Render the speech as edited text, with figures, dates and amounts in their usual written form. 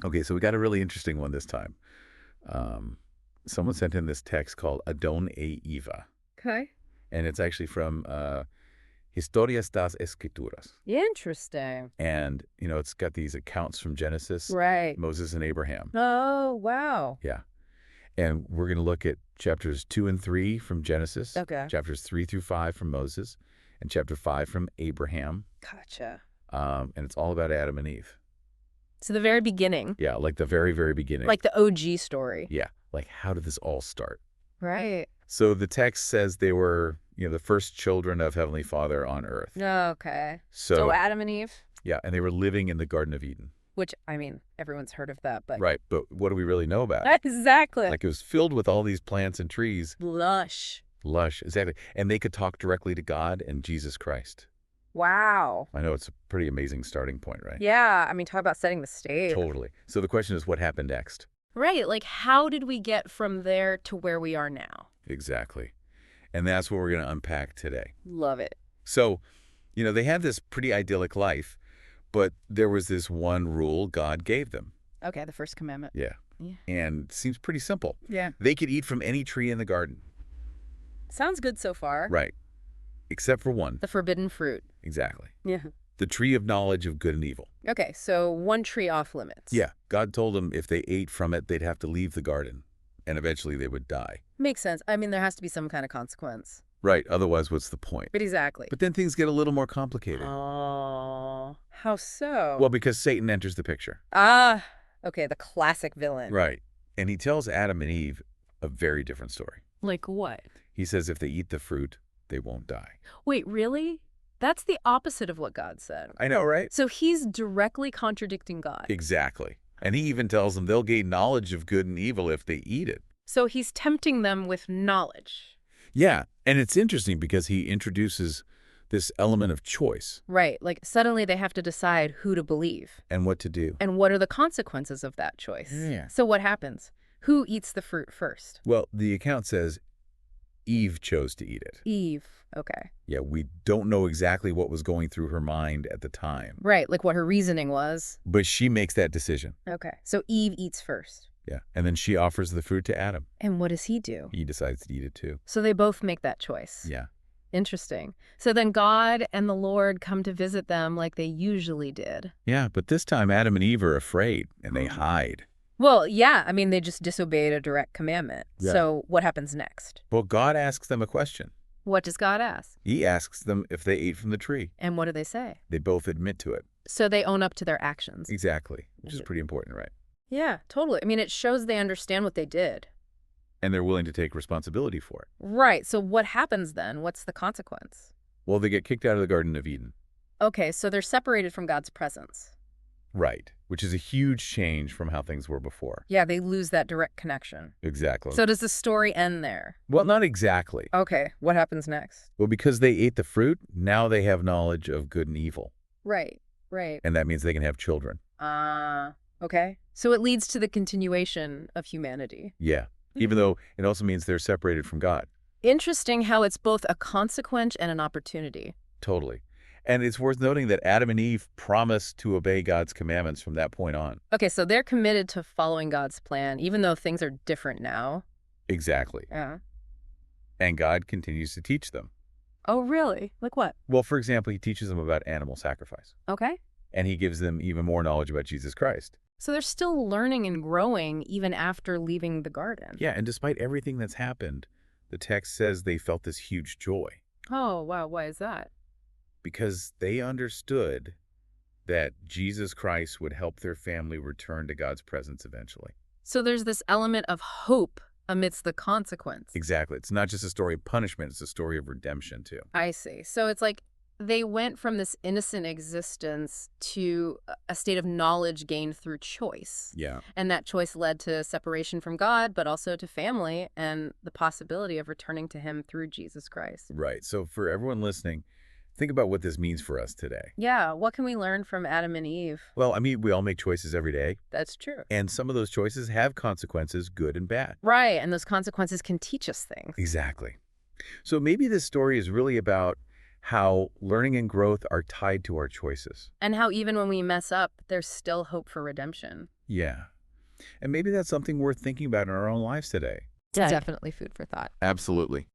Okay, so we got a really interesting one this time. Someone sent in this text called Adón e Eva, Okay. and it's actually from Historias das Escrituras. Interesting. And, it's got these accounts from Genesis, Right. Moses and Abraham. Oh, wow. Yeah. And we're going to look at chapters 2 and 3 from Genesis, Okay. chapters 3 through 5 from Moses, and chapter 5 from Abraham. Gotcha. And it's all about Adam and Eve. So the very beginning. Yeah, like the very, very beginning. Like the OG story. Yeah, like how did this all start? Right. So the text says they were, the first children of Heavenly Father on earth. Okay. So Adam and Eve? yeah, and they were living in the Garden of Eden. Which, I mean, everyone's heard of that, but... Right, but what do we really know about it? Exactly. Like it was filled with all these plants and trees. Lush. Lush, exactly. And they could talk directly to God and Jesus Christ. Wow. I know, it's a pretty amazing starting point, right? Yeah, I mean, talk about setting the stage. Totally. So the question is, what happened next? Right, like how did we get from there to where we are now? Exactly. And that's what we're going to unpack today. Love it. So, they had this pretty idyllic life, but there was this one rule God gave them. Okay, the first commandment. Yeah. Yeah. And it seems pretty simple. Yeah. They could eat from any tree in the garden. Sounds good so far. Right. Except for one. The forbidden fruit. Exactly. Yeah. The tree of knowledge of good and evil. Okay, so one tree off limits. Yeah. God told them if they ate from it, they'd have to leave the garden, and eventually they would die. Makes sense. I mean, there has to be some kind of consequence. Right. Otherwise, what's the point? But exactly. But then things get a little more complicated. Oh, how so? Well, because Satan enters the picture. Ah, okay, the classic villain. Right. And he tells Adam and Eve a very different story. Like what? He says if they eat the fruit, they won't die. Wait, really? That's the opposite of what God said. I know, right? So he's directly contradicting God. Exactly. And he even tells them they'll gain knowledge of good and evil if they eat it. So he's tempting them with knowledge. Yeah. And it's interesting because he introduces this element of choice. Right. Like suddenly they have to decide who to believe. And what to do. And what are the consequences of that choice? Yeah. So what happens? Who eats the fruit first? Well, the account says Eve chose to eat it. Eve. Okay. Yeah, we don't know exactly what was going through her mind at the time. Right. Like what her reasoning was. But she makes that decision. Okay. So Eve eats first. Yeah. And then she offers the fruit to Adam. And what does he do? He decides to eat it too. So they both make that choice. Yeah. Interesting. So then God and the Lord come to visit them like they usually did. Yeah, but this time Adam and Eve are afraid and they hide. Well, yeah. I mean, they just disobeyed a direct commandment. Yeah. So what happens next? Well, God asks them a question. What does God ask? He asks them if they ate from the tree. And what do they say? They both admit to it. So they own up to their actions. Exactly, which is pretty important, right? Yeah, totally. I mean, it shows they understand what they did. And they're willing to take responsibility for it. Right. So what happens then? What's the consequence? Well, they get kicked out of the Garden of Eden. Okay, so they're separated from God's presence. Right, which is a huge change from how things were before. Yeah, they lose that direct connection. Exactly. So does the story end there? Well, not exactly. Okay, what happens next? Well, because they ate the fruit, now they have knowledge of good and evil. Right, right. And that means they can have children. Okay. So it leads to the continuation of humanity. Yeah, even though it also means they're separated from God. Interesting how it's both a consequence and an opportunity. Totally. And it's worth noting that Adam and Eve promised to obey God's commandments from that point on. Okay, so they're committed to following God's plan, even though things are different now. Exactly. Yeah. And God continues to teach them. Oh, really? Like what? Well, for example, he teaches them about animal sacrifice. Okay. And he gives them even more knowledge about Jesus Christ. So they're still learning and growing even after leaving the garden. Yeah, and despite everything that's happened, the text says they felt this huge joy. Oh, wow. Why is that? Because they understood that Jesus Christ would help their family return to God's presence eventually. So there's this element of hope amidst the consequence. Exactly. It's not just a story of punishment, it's a story of redemption too. I see. So it's like they went from this innocent existence to a state of knowledge gained through choice. Yeah. And that choice led to separation from God, but also to family and the possibility of returning to him through Jesus Christ. Right. So for everyone listening, think about what this means for us today. Yeah. What can we learn from Adam and Eve? Well, I mean, we all make choices every day. That's true. And some of those choices have consequences, good and bad. Right. And those consequences can teach us things. Exactly. So maybe this story is really about how learning and growth are tied to our choices. And how even when we mess up, there's still hope for redemption. Yeah. And maybe that's something worth thinking about in our own lives today. Definitely food for thought. Absolutely.